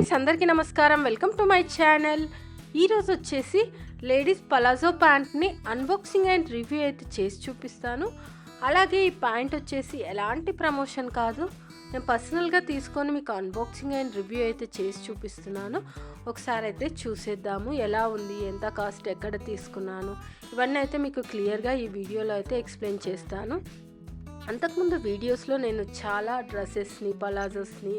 Friends అందరికీ నమస్కారం. Welcome to my channel. ఈరోజు వచ్చేసి లేడీస్ పలాజో ప్యాంట్ని అన్బాక్సింగ్ అండ్ రివ్యూ అయితే చేసి చూపిస్తాను. అలాగే ఈ ప్యాంట్ వచ్చేసి ఎలాంటి ప్రమోషన్ కాదు, నేను పర్సనల్గా తీసుకొని మీకు అన్బాక్సింగ్ అండ్ రివ్యూ అయితే చేసి చూపిస్తున్నాను. ఒకసారి అయితే చూసేద్దాము ఎలా ఉంది, ఎంత కాస్ట్, ఎక్కడ తీసుకున్నాను, ఇవన్నీ అయితే మీకు క్లియర్గా ఈ వీడియోలో అయితే ఎక్స్ప్లెయిన్ చేస్తాను. అంతకుముందు వీడియోస్లో నేను చాలా డ్రెస్సెస్ని, పలాజోస్ని,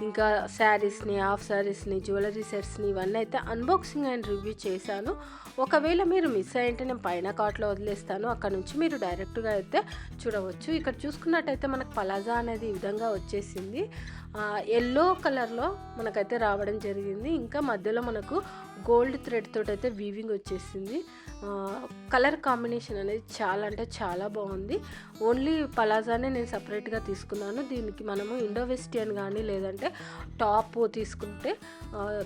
ఇంకా శారీస్ని, హాఫ్ శారీస్ని, జ్యువెలరీ సెట్స్ని ఇవన్నీ అయితే అన్బాక్సింగ్ అండ్ రివ్యూ చేశాను. ఒకవేళ మీరు మిస్ అయ్యింటే నేను పైన కార్ట్లో వదిలేస్తాను, అక్కడ నుంచి మీరు డైరెక్ట్గా అయితే చూడవచ్చు. ఇక్కడ చూసుకున్నట్టయితే మనకు పలాజా అనేది ఈ విధంగా వచ్చేసింది. ఎల్లో కలర్లో మనకైతే రావడం జరిగింది. ఇంకా మధ్యలో మనకు గోల్డ్ థ్రెడ్ తోటి అయితే వీవింగ్ వచ్చేసింది. కలర్ కాంబినేషన్ అనేది చాలా అంటే చాలా బాగుంది. ఓన్లీ పలాజానే నేను సపరేట్గా తీసుకున్నాను. దీనికి మనము ఇండో వెస్టియన్ కానీ లేదంటే టాప్ తీసుకుంటే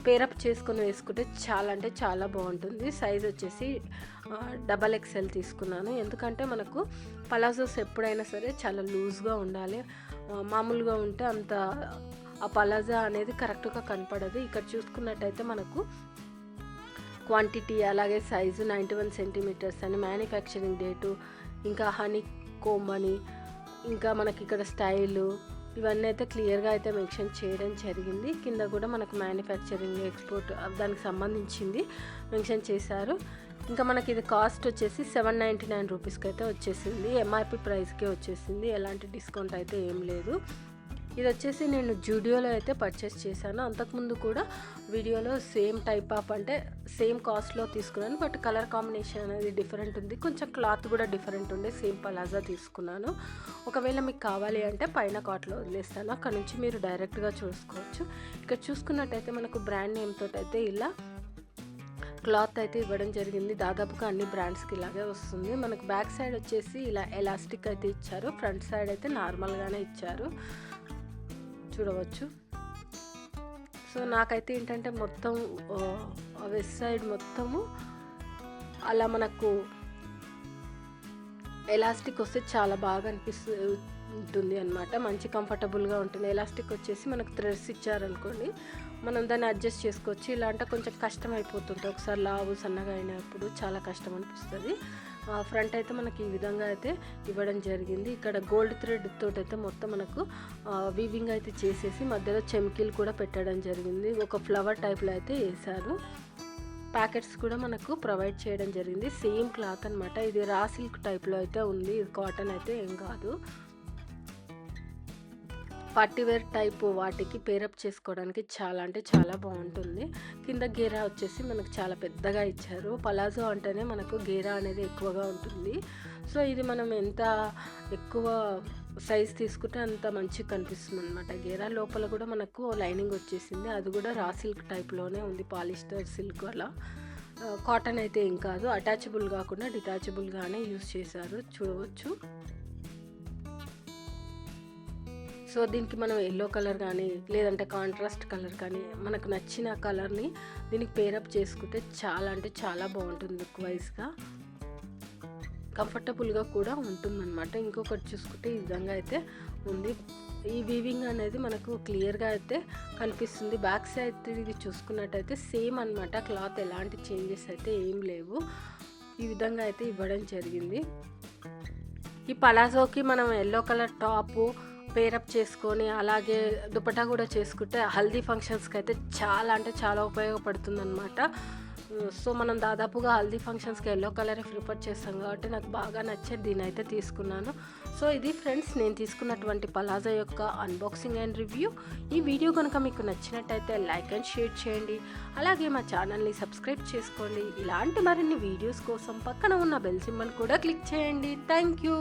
పేరప్ చేసుకొని వేసుకుంటే చాలా అంటే చాలా బాగుంటుంది. సైజ్ వచ్చేసి XXL తీసుకున్నాను. ఎందుకంటే మనకు పలాజోస్ ఎప్పుడైనా సరే చాలా లూజ్గా ఉండాలి, మామూలుగా ఉంటే అంత ఆ పలాజా అనేది కరెక్ట్గా కనపడదు. ఇక్కడ చూసుకున్నట్టయితే మనకు క్వాంటిటీ అలాగే సైజు 91 సెంటీమీటర్స్ అని, మ్యానుఫ్యాక్చరింగ్ డేటు, ఇంకా హనీ కోమ్ అని, ఇంకా మనకి ఇక్కడ స్టైలు, ఇవన్నీ అయితే క్లియర్గా అయితే మెన్షన్ చేయడం జరిగింది. కింద కూడా మనకు మ్యానుఫ్యాక్చరింగ్, ఎక్స్పోర్ట్ దానికి సంబంధించింది మెన్షన్ చేశారు. ఇంకా మనకి ఇది కాస్ట్ వచ్చేసి 799 రూపీస్కి అయితే వచ్చేసింది. ఎంఆర్పి ప్రైస్కే వచ్చేసింది, ఎలాంటి డిస్కౌంట్ అయితే ఏం లేదు. ఇది వచ్చేసి నేను జూడియోలో అయితే పర్చేస్ చేశాను. అంతకుముందు కూడా వీడియోలో సేమ్ టైప్ ఆఫ్ అంటే సేమ్ కాస్ట్లో తీసుకున్నాను, బట్ కలర్ కాంబినేషన్ అనేది డిఫరెంట్ ఉంది, కొంచెం క్లాత్ కూడా డిఫరెంట్ ఉండే. సేమ్ పలాజా తీసుకున్నాను. ఒకవేళ మీకు కావాలి అంటే పైన కార్ట్లో వదిలేస్తాను, అక్కడ నుంచి మీరు డైరెక్ట్గా చూసుకోవచ్చు. ఇక్కడ చూసుకున్నట్టయితే మనకు బ్రాండ్ నేమ్ తోటి అయితే ఇలా క్లాత్ అయితే ఇవ్వడం జరిగింది. దాదాపుగా అన్ని బ్రాండ్స్కి ఇలాగే వస్తుంది. మనకు బ్యాక్ సైడ్ వచ్చేసి ఇలా ఎలాస్టిక్ అయితే ఇచ్చారు, ఫ్రంట్ సైడ్ అయితే నార్మల్గానే ఇచ్చారు, చూడవచ్చు. సో నాకైతే ఏంటంటే మొత్తం వెస్ట్ సైడ్ మొత్తము అలా మనకు ఎలాస్టిక్ వస్తే చాలా బాగా ఉంటుంది అనమాట, మంచి కంఫర్టబుల్గా ఉంటుంది. ఎలాస్టిక్ వచ్చేసి మనకు థ్రెడ్స్ ఇచ్చారనుకోండి, మనం దాన్ని అడ్జస్ట్ చేసుకోవచ్చు. ఇలా అంటే కొంచెం కష్టం అయిపోతుంది, ఒకసారి లావు సన్నగా అయినప్పుడు చాలా కష్టం అనిపిస్తుంది. ఫ్రంట్ అయితే మనకి ఈ విధంగా అయితే ఇవ్వడం జరిగింది. ఇక్కడ గోల్డ్ థ్రెడ్ తోటి అయితే మొత్తం మనకు వీవింగ్ అయితే చేసేసి మధ్యలో చెమ్కీలు కూడా పెట్టడం జరిగింది. ఒక ఫ్లవర్ టైప్లో అయితే వేశారు. ప్యాకెట్స్ కూడా మనకు ప్రొవైడ్ చేయడం జరిగింది. సేమ్ క్లాత్ అనమాట. ఇది రా సిల్క్ టైప్లో అయితే ఉంది, ఇది కాటన్ అయితే ఏం కాదు. పార్టీవేర్ టైప్ వాటికి పేరప్ చేసుకోవడానికి చాలా అంటే చాలా బాగుంటుంది. కింద గేరా వచ్చేసి మనకు చాలా పెద్దగా ఇచ్చారు. పలాజో అంటేనే మనకు గేరా అనేది ఎక్కువగా ఉంటుంది. సో ఇది మనం ఎంత ఎక్కువ సైజ్ తీసుకుంటే అంత మంచిగా కనిపిస్తుంది అనమాట. గేరా లోపల కూడా మనకు లైనింగ్ వచ్చేసింది, అది కూడా రా సిల్క్ టైప్లోనే ఉంది, పాలిస్టర్ సిల్క్ అలా. కాటన్ అయితే ఏం కాదు, అటాచబుల్ కాకుండా డిటాచబుల్గానే యూజ్ చేశారు, చూడవచ్చు. సో దీనికి మనం ఎల్లో కలర్ కానీ లేదంటే కాంట్రాస్ట్ కలర్ కానీ మనకు నచ్చిన కలర్ని దీనికి పేరప్ చేసుకుంటే చాలా అంటే చాలా బాగుంటుంది. లుక్ వైజ్గా కంఫర్టబుల్గా కూడా ఉంటుందన్నమాట. ఇంకొకటి చూసుకుంటే ఈ విధంగా అయితే ఉంది. ఈ వీవింగ్ అనేది మనకు క్లియర్గా అయితే కనిపిస్తుంది. బ్యాక్ సైడ్ ఇది చూసుకున్నట్టయితే సేమ్ అనమాట, క్లాత్ ఎలాంటి చేంజెస్ అయితే ఏం లేవు. ఈ విధంగా అయితే ఇవ్వడం జరిగింది. ఈ పలాజోకి మనం ఎల్లో కలర్ టాపు పేరప్ చేసుకొని అలాగే దుపట్టా కూడా చేసుకుంటే హల్దీ ఫంక్షన్స్కి అయితే చాలా అంటే చాలా ఉపయోగపడుతుంది అనమాట. సో మనం దాదాపుగా హల్దీ ఫంక్షన్స్కి ఎల్లో కలరే ప్రిఫర్ చేస్తాం కాబట్టి నాకు బాగా నచ్చే దీని అయితే తీసుకున్నాను. సో ఇది ఫ్రెండ్స్ నేను తీసుకున్నటువంటి పలాజా యొక్క అన్బాక్సింగ్ అండ్ రివ్యూ. ఈ వీడియో కనుక మీకు నచ్చినట్టయితే లైక్ అండ్ షేర్ చేయండి, అలాగే మా ఛానల్ని సబ్స్క్రైబ్ చేసుకోండి. ఇలాంటి మరిన్ని వీడియోస్ కోసం పక్కన ఉన్న బెల్ సింబల్ కూడా క్లిక్ చేయండి. Thank you.